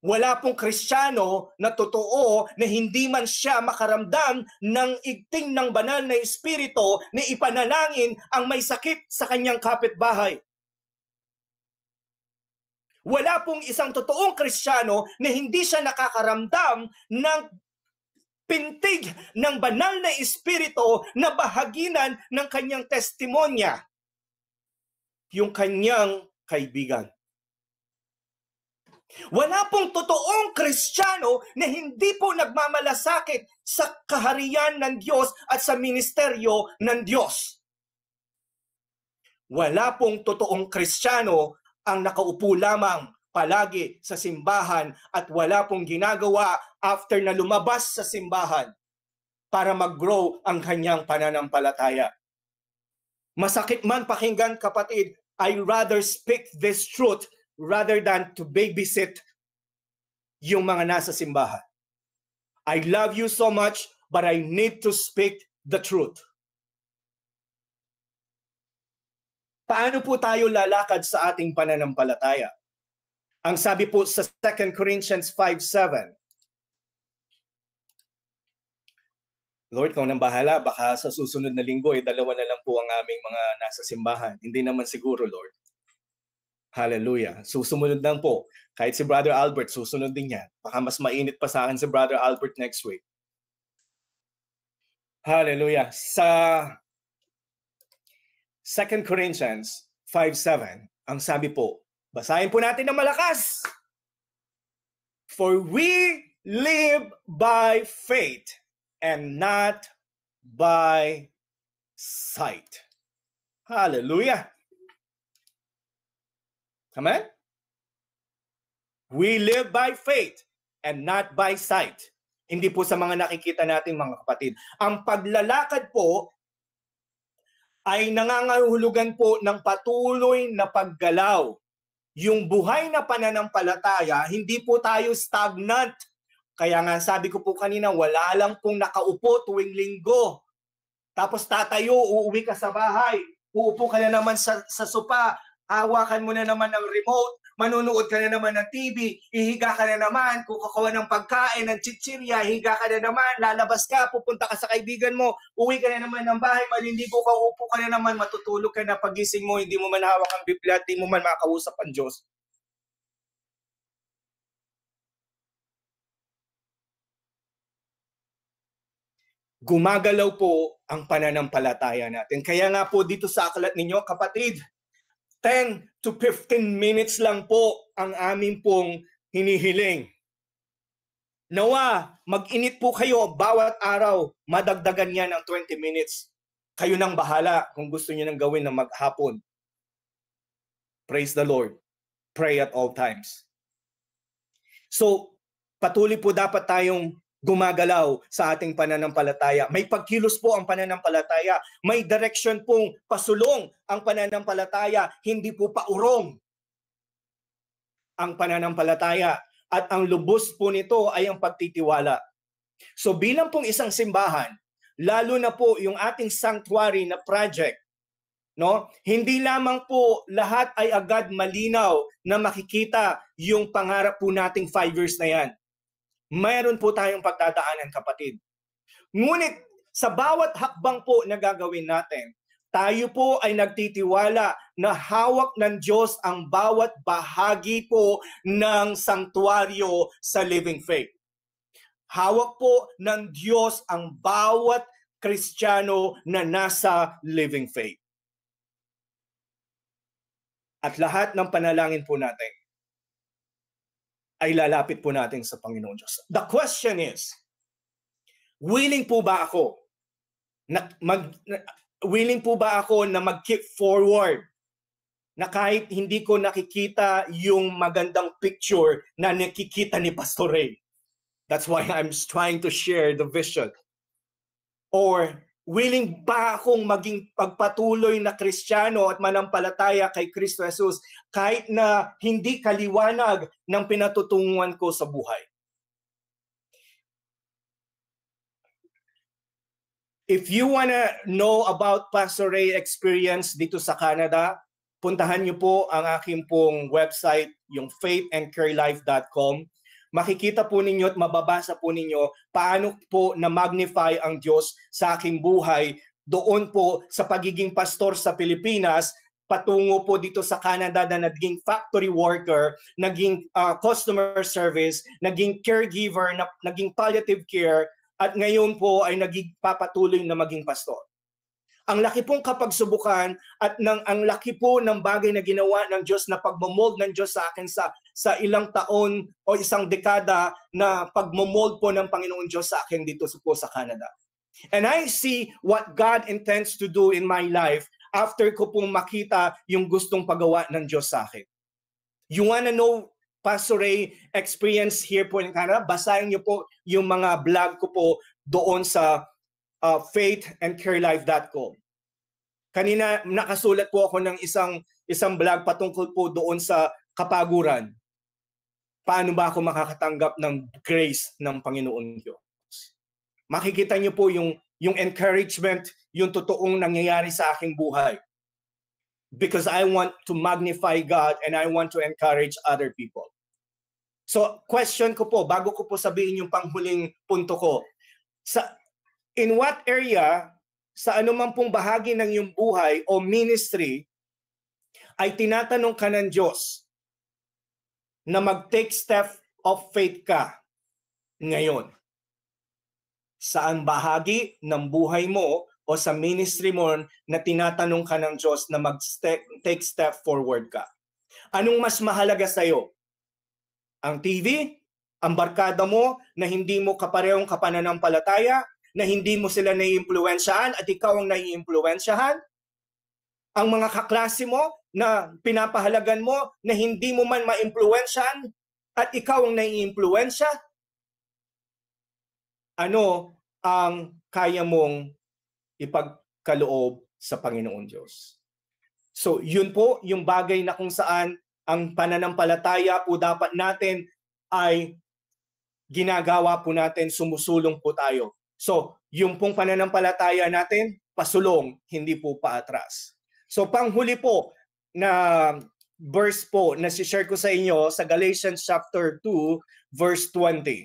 Wala pong Kristiyano na totoo na hindi man siya makaramdam ng igting ng banal na espiritu na ipanalangin ang may sakit sa kanyang kapitbahay. Wala pong isang totoong Kristiyano na hindi siya nakakaramdam ng pintig ng banal na espiritu na bahaginan ng kanyang testimonya, yung kanyang kaibigan. Wala pong totoong Kristiyano na hindi po nagmamalasakit sa kaharian ng Diyos at sa ministeryo ng Diyos. Wala pong totoong Kristiyano ang nakaupo lamang palagi sa simbahan at wala pong ginagawa after na lumabas sa simbahan para mag-grow ang kanyang pananampalataya. Masakit man pakinggan, kapatid, I rather speak this truth rather than to babysit yung mga nasa simbahan. I love you so much, but I need to speak the truth. Paano po tayo lalakad sa ating pananampalataya? Ang sabi po sa 2 Corinthians 5:7, Lord, kung nang bahala, baka sa susunod na linggo, dalawa na lang po ang aming mga nasa simbahan. Hindi naman siguro, Lord. Hallelujah. Susunod lang po. Kahit si Brother Albert, susunod din yan. Baka mas mainit pa sa akin si Brother Albert next week. Hallelujah. Sa 2 Corinthians 5:7, ang sabi po, basahin po natin ng malakas. For we live by faith and not by sight. Hallelujah. Amen? We live by faith and not by sight. Hindi po sa mga nakikita nating mga kapatid. Ang paglalakad po ay nangangahulugan po ng patuloy na paggalaw. Yung buhay na pananampalataya, hindi po tayo stagnant. Kaya nga sabi ko po kanina, wala lang pong nakaupo tuwing linggo. Tapos tatayo, uuwi ka sa bahay, uupo ka na naman sa sopa, hawakan mo na naman ng remote, manunood ka na naman ng TV, ihiga ka na naman, kukuha ng pagkain, ng chichirya, higa ka na naman, lalabas ka, pupunta ka sa kaibigan mo, uwi ka na naman ng bahay, maliligo ka, upo ka na naman, matutulog ka na, pagising mo, hindi mo man hawak ang Biblia, hindi mo man makausap ang Diyos. Gumagalaw po ang pananampalataya natin. Kaya nga po dito sa aklat ninyo, kapatid, 10 to 15 minutes lang po ang amin pong hinihiling. Nawa, mag-init po kayo bawat araw, madagdagan yan ng 20 minutes. Kayo nang bahala kung gusto niyo nang gawin na maghapon. Praise the Lord. Pray at all times. So, patuloy po dapat tayong gumagalaw sa ating pananampalataya. May pagkilos po ang pananampalataya. May direction pong pasulong ang pananampalataya, hindi po paurong ang pananampalataya. At ang lubos po nito ay ang pagtitiwala. So bilang pong isang simbahan, lalo na po yung ating sanctuary na project, no? Hindi lamang po lahat ay agad malinaw na makikita yung pangarap po nating 5 years na yan. Mayroon po tayong pagdadaanan, kapatid. Ngunit sa bawat hakbang po na gagawin natin, tayo po ay nagtitiwala na hawak ng Diyos ang bawat bahagi po ng sanktuaryo sa Living Faith. Hawak po ng Diyos ang bawat Kristiyano na nasa Living Faith. At lahat ng panalangin po natin ay lalapit po natin sa Panginoon Diyos. The question is, willing po ba ako na mag-keep forward na kahit hindi ko nakikita yung magandang picture na nakikita ni Pastor Ray? That's why I'm trying to share the vision. Or willing ba akong maging pagpatuloy na Kristiyano at manampalataya kay Kristo Jesus kahit na hindi kaliwanag ng pinatutunguhan ko sa buhay? If you wanna know about Pastor Ray experience dito sa Canada, puntahan niyo po ang aking pong website, yung faithandcarelife.com. Makikita po ninyo at mababasa po ninyo paano po na-magnify ang Diyos sa aking buhay doon po sa pagiging pastor sa Pilipinas, patungo po dito sa Canada na naging factory worker, naging customer service, naging caregiver, naging palliative care, at ngayon po ay naging papatuloy na maging pastor. Ang laki pong kapagsubukan at ang laki po ng bagay na ginawa ng Diyos, na pagmomold ng Diyos sa akin sa ilang taon o isang dekada na pagmomold po ng Panginoon Diyos sa akin dito po sa Canada. And I see what God intends to do in my life after ko pong makita yung gustong pagawa ng Diyos sa akin. You wanna know Pastor Ray experience here po in Canada? Basahin niyo po yung mga vlog ko po doon sa faithandcarelife.com. Kanina nakasulat po ako ng isang vlog patungkol po doon sa kapaguran. Paano ba ako makakatanggap ng grace ng Panginoon Diyos? Makikita niyo po yung encouragement, yung totoong nangyayari sa aking buhay. Because I want to magnify God and I want to encourage other people. So, question ko po, bago ko po sabihin yung panghuling punto ko, in what area, sa anumang pong bahagi ng iyong buhay o ministry, ay tinatanong ka ng Diyos na mag-take step of faith ka ngayon? Saan bahagi ng buhay mo o sa ministry mo na tinatanong ka ng Diyos na mag-take step forward ka? Anong mas mahalaga sa'yo? Ang TV? Ang barkada mo na hindi mo kaparehong kapananampalataya? Na hindi mo sila naiimpluwensyahan at ikaw ang naiimpluwensyahan? Ang mga kaklase mo na pinapahalagan mo na hindi mo man maimpluwensyahan at ikaw ang naiimpluwensya? Ano ang kaya mong ipagkaloob sa Panginoon Diyos? So, yun po yung bagay na kung saan ang pananampalataya po dapat natin ay ginagawa po natin, sumusulong po tayo. So, yung pong pananampalataya natin, pasulong, hindi po paatras. So, panghuli po na verse po na si-share ko sa inyo sa Galatians chapter 2, verse 20.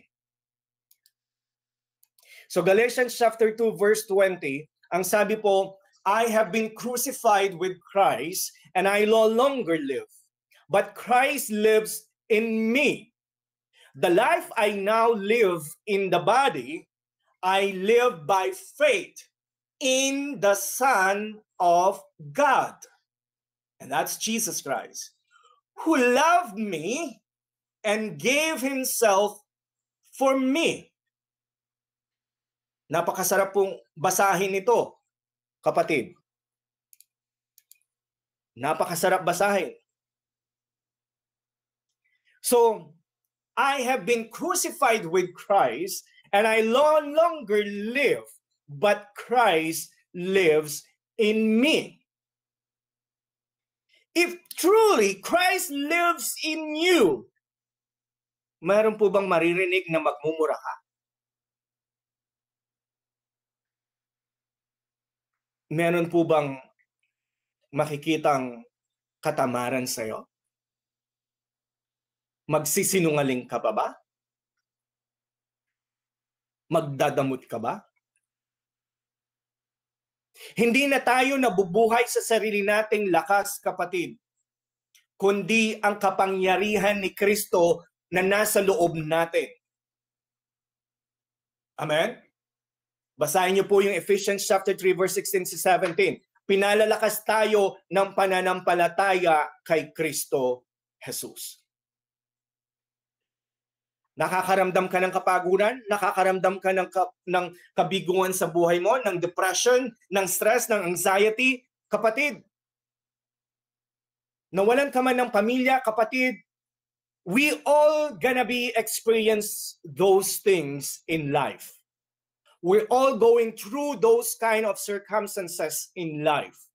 So, Galatians chapter 2, verse 20, ang sabi po, I have been crucified with Christ, and I no longer live, but Christ lives in me. The life I now live in the body, I live by faith in the Son of God. And that's Jesus Christ, who loved me and gave Himself for me. Napakasarap pong basahin ito, kapatid. Napakasarap basahin. So, I have been crucified with Christ, And I no longer live, but Christ lives in me. If truly Christ lives in you, mayroon po bang maririnig na magmumura ka? Meron po bang makikitang katamaran sa'yo? Magsisinungaling ka pa ba? Magdadamot ka ba? Hindi na tayo nabubuhay sa sarili nating lakas, kapatid, kundi ang kapangyarihan ni Kristo na nasa loob natin. Amen? Basahin niyo po yung Ephesians chapter 3 verse 16 to 17. Pinalalakas tayo ng pananampalataya kay Kristo Jesus. Nakakaramdam ka ng kapaguran? Nakakaramdam ka ng kabiguan sa buhay mo? Ng depression? Ng stress? Ng anxiety? Kapatid, nawalan ka man ng pamilya, kapatid, we all gonna be experience those things in life. We're all going through those kind of circumstances in life.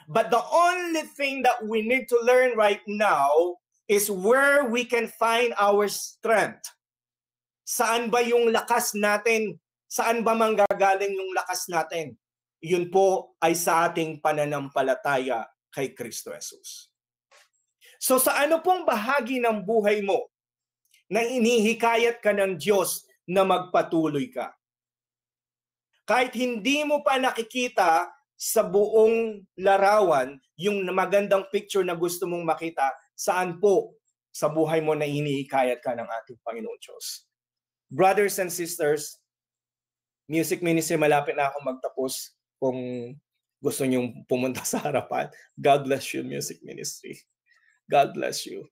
But the only thing that we need to learn right now is where we can find our strength. Saan ba yung lakas natin? Saan ba manggagaling yung lakas natin? Yun po ay sa ating pananampalataya kay Kristo Jesus. So sa ano pong bahagi ng buhay mo na inihikayat ka ng Diyos na magpatuloy ka? Kahit hindi mo pa nakikita sa buong larawan yung magandang picture na gusto mong makita, saan po sa buhay mo na inihikayat ka ng ating Panginoon Diyos? Brothers and sisters, music ministry, malapit na ako magtapos. Kung gusto niyong pumunta sa harapan, God bless you, music ministry. God bless you.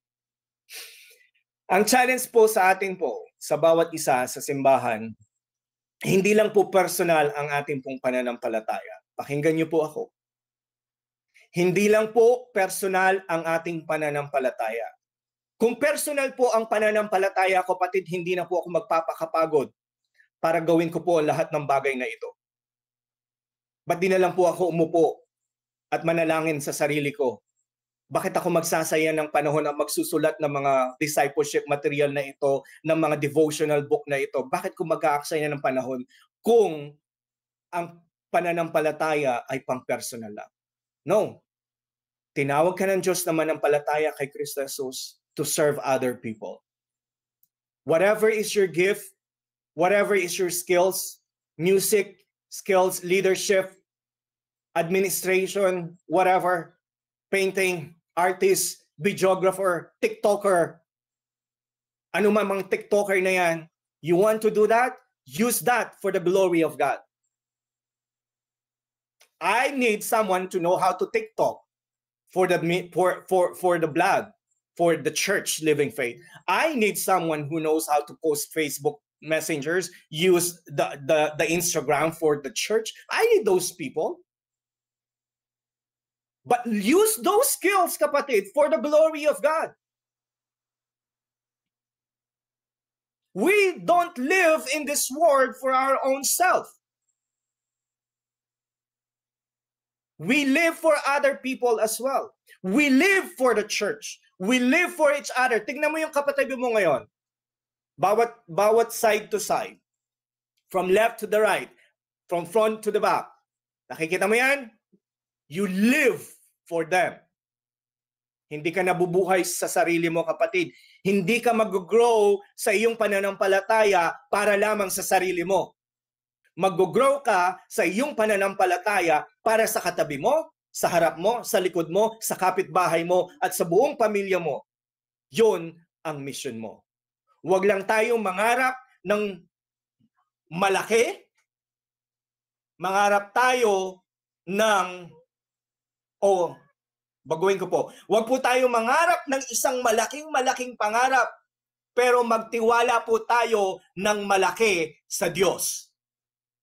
Ang challenge po sa atin po, sa bawat isa sa simbahan, hindi lang po personal ang ating pong pananampalataya. Pakinggan niyo po ako. Hindi lang po personal ang ating pananampalataya. Kung personal po ang pananampalataya, kapatid, hindi na po ako magpapakapagod para gawin ko po ang lahat ng bagay na ito. Ba't di na lang po ako umupo at manalangin sa sarili ko? Bakit ako magsasaya ng panahon at magsusulat ng mga discipleship material na ito, ng mga devotional book na ito? Bakit ko mag-aaksaya ng panahon kung ang pananampalataya ay pang-personal lang? No. Tinawag ka ng Diyos na manampalataya kay Kristo Jesus to serve other people. Whatever is your gift, whatever is your skills, music, skills, leadership, administration, whatever, painting, artist, videographer, TikToker, ano man mga TikToker na yan, you want to do that? Use that for the glory of God. I need someone to know how to TikTok for the blog, for the church Living Faith. I need someone who knows how to post Facebook messengers, use the Instagram for the church. I need those people. But use those skills, kapatid, for the glory of God. We don't live in this world for our own self. We live for other people as well. We live for the church. We live for each other. Tingnan mo yung kapatid mo ngayon. Bawat side to side. From left to the right. From front to the back. Nakikita mo yan? You live for them. Hindi ka nabubuhay sa sarili mo, kapatid. Hindi ka mag-grow sa iyong pananampalataya para lamang sa sarili mo. Mag-grow ka sa iyong pananampalataya para sa katabi mo, sa harap mo, sa likod mo, sa kapitbahay mo, at sa buong pamilya mo. Yun ang mission mo. Huwag lang tayong mangarap ng malaki. Mangarap tayo ng baguhin ko po. Huwag po tayo mangarap ng isang malaking pangarap, pero magtiwala po tayo ng malaki sa Diyos.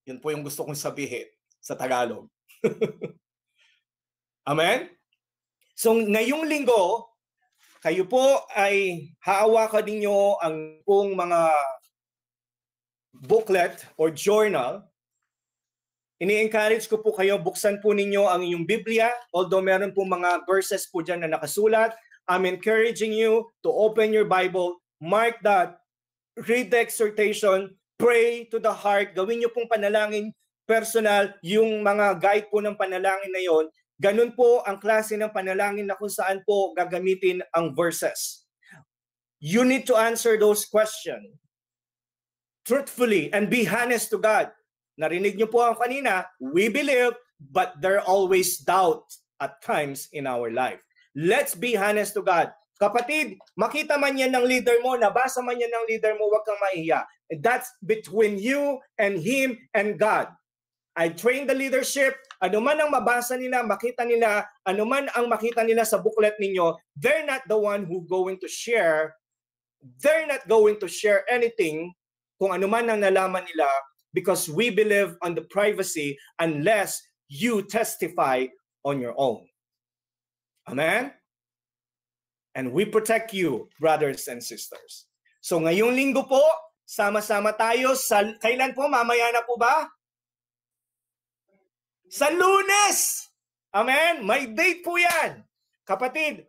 Yun po yung gusto kong sabihin sa Tagalog. Amen? So ngayong linggo, kayo po ay haawakan ninyo ang pong mga booklet or journal, ini-encourage ko po kayo, buksan po ninyo ang inyong Biblia, although meron po mga verses po dyan na nakasulat. I'm encouraging you to open your Bible, mark that, read the exhortation, pray to the heart, gawin nyo pong panalangin personal, yung mga guide po ng panalangin na yon. Ganun po ang klase ng panalangin na kung saan po gagamitin ang verses. You need to answer those questions truthfully and be honest to God. Narinig niyo po ang kanina, we believe, but there are always doubt at times in our life. Let's be honest to God. Kapatid, makita man yan ng leader mo, nabasa man yan ng leader mo, huwag kang mahiya. That's between you and him and God. I train the leadership, ano man ang mabasa nila, makita nila, ano man ang makita nila sa booklet ninyo, they're not the one who going to share, they're not going to share anything kung ano man ang nalaman nila, because we believe on the privacy unless you testify on your own. Amen? And we protect you, brothers and sisters. So ngayong linggo po, sama-sama tayo sa, kailan po? Mamaya na po ba? Sa Lunes! Amen? May date po yan. Kapatid,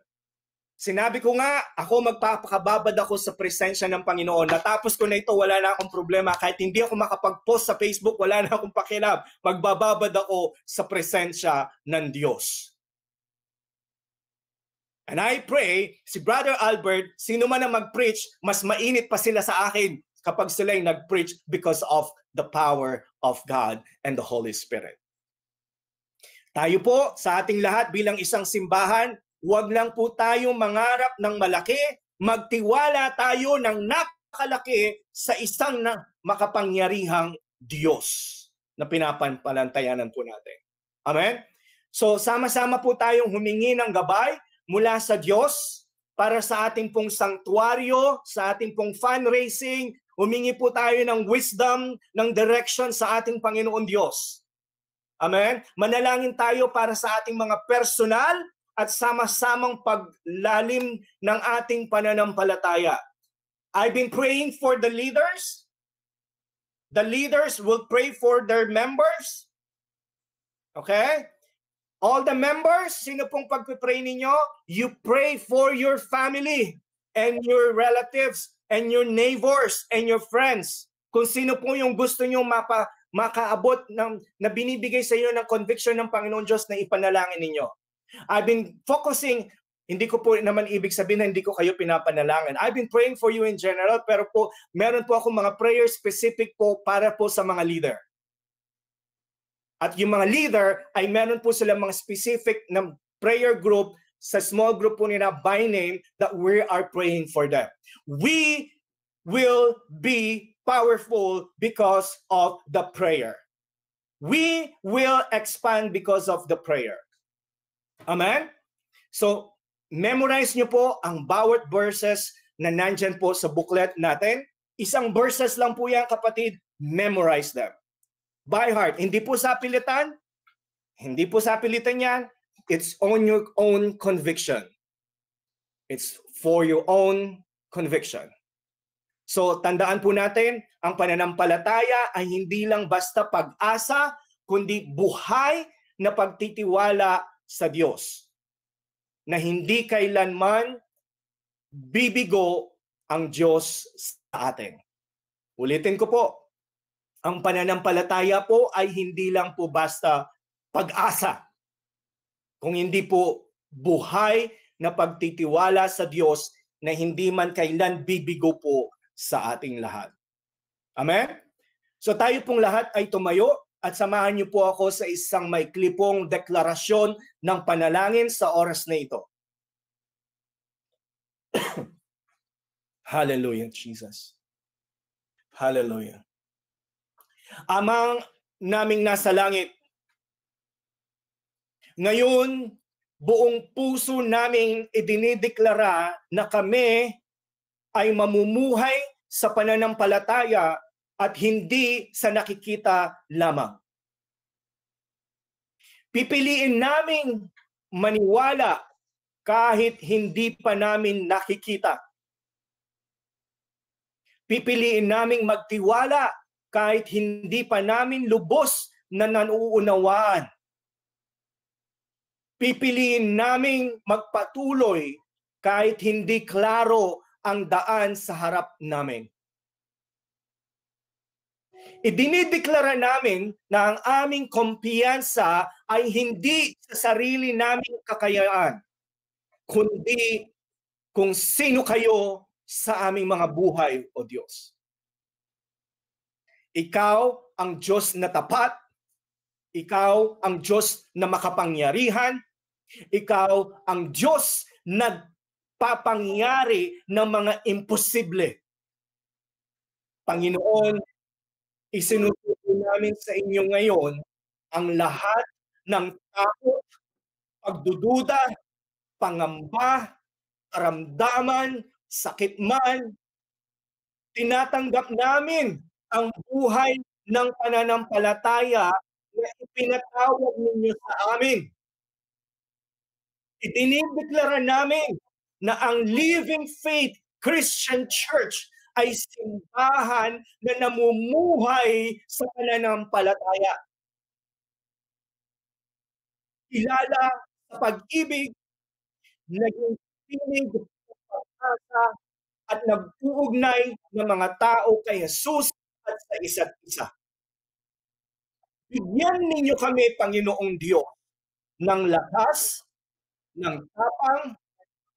sinabi ko nga, ako magpapakababad ako sa presensya ng Panginoon. Natapos ko na ito, wala na akong problema. Kahit hindi ako makapag-post sa Facebook, wala na akong pakialam. Magbababad ako sa presensya ng Diyos. And I pray, si Brother Albert, sino man ang mag-preach, mas mainit pa sila sa akin kapag sila'y nag-preach because of the power of God and the Holy Spirit. Tayo po, sa ating lahat bilang isang simbahan, huwag lang po tayo mangarap ng malaki, magtiwala tayo ng napakalaki sa isang makapangyarihang Diyos na pinapantalantayanan po natin. Amen? So, sama-sama po tayong humingi ng gabay mula sa Diyos para sa ating pong sanktuaryo, sa ating pong fundraising. Humingi po tayo ng wisdom, ng direction sa ating Panginoon Diyos. Amen? Manalangin tayo para sa ating mga personal at sama-samang paglalim ng ating pananampalataya. I've been praying for the leaders. The leaders will pray for their members. Okay? All the members, sino pong pagpipray ninyo? You pray for your family and your relatives and your neighbors and your friends. Kung sino po yung gusto nyo makaabot na binibigay sa inyo ng conviction ng Panginoon Diyos na ipanalangin ninyo. I've been focusing, hindi ko po naman ibig sabihin na hindi ko kayo pinapanalangin. I've been praying for you in general, pero po meron po akong mga prayer specific po para po sa mga leader. At yung mga leader ay meron po silang mga specific na prayer group sa small group po nila by name that we are praying for them. We will be powerful because of the prayer. We will expand because of the prayer. Amen? So, memorize nyo po ang bawat verses na nandyan po sa booklet natin. Isang verses lang po yan, kapatid. Memorize them. By heart. Hindi po sa pilitan. Hindi po sa pilitan yan. It's on your own conviction. It's for your own conviction. So, tandaan po natin, ang pananampalataya ay hindi lang basta pag-asa, kundi buhay na pagtitiwala sa Diyos. Na hindi kailanman bibigo ang Diyos sa atin. Ulitin ko po, ang pananampalataya po ay hindi lang po basta pag-asa. Kung hindi po buhay na pagtitiwala sa Diyos na hindi man kailan bibigo po sa ating lahat. Amen? So tayo pong lahat ay tumayo at samahan niyo po ako sa isang maikli pong deklarasyon ng panalangin sa oras na ito. Hallelujah, Jesus. Hallelujah. Amang naming nasa langit, ngayon, buong puso naming idinideklara na kami ay mamumuhay sa pananampalataya at hindi sa nakikita lamang. Pipiliin naming maniwala kahit hindi pa namin nakikita. Pipiliin naming magtiwala kahit hindi pa namin lubos na nanuunawaan. Pipiliin naming magpatuloy kahit hindi klaro ang daan sa harap namin. Idinideklara namin na ang aming kumpiyansa ay hindi sa sarili naming kakayaan, kundi kung sino kayo sa aming mga buhay, O Diyos. Ikaw ang Diyos na tapat, ikaw ang Diyos na makapangyarihan, ikaw ang Diyos na papangyari ng mga imposible. Panginoon, isinusuko namin sa inyo ngayon ang lahat ng takot, pagdududa, pangamba, karamdaman, sakit man. Tinatanggap namin ang buhay ng pananampalataya na ipinatawag ninyo sa amin. Idinideklara namin na ang Living Faith Christian Church ay simbahan na namumuhay sa pananampalataya. Kilala sa pag-ibig, naging tinig sa pag-asa, at nag-uugnay ng mga tao kay Jesus at sa isa't isa. Bigyan ninyo kami, Panginoong Diyos, ng lakas, ng tapang,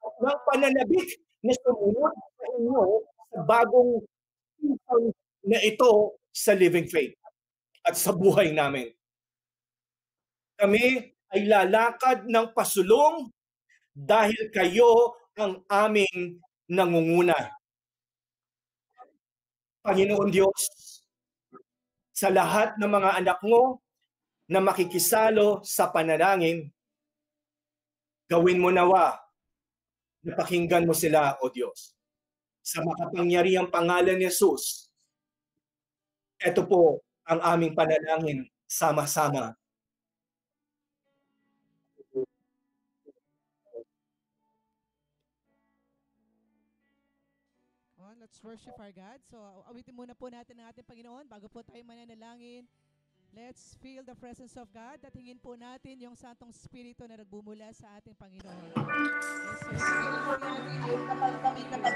at ng pananabik na sumunod sa inyo sa bagong season na ito sa Living Faith at sa buhay namin. Kami ay lalakad ng pasulong dahil kayo ang aming nangunguna. Panginoon Diyos, sa lahat ng mga anak mo na makikisalo sa panalangin, gawin mo nawa na pakinggan mo sila, O Diyos. Sa makapangyarihang pangalan ni Jesus, ito po ang aming panalangin sama-sama. Let's worship our God. So, awitin muna po natin ang ating Panginoon bago po tayo mananalangin. Let's feel the presence of God at hingin po natin yung Santong Espiritu na nagbumula sa ating Panginoon. Yes, so,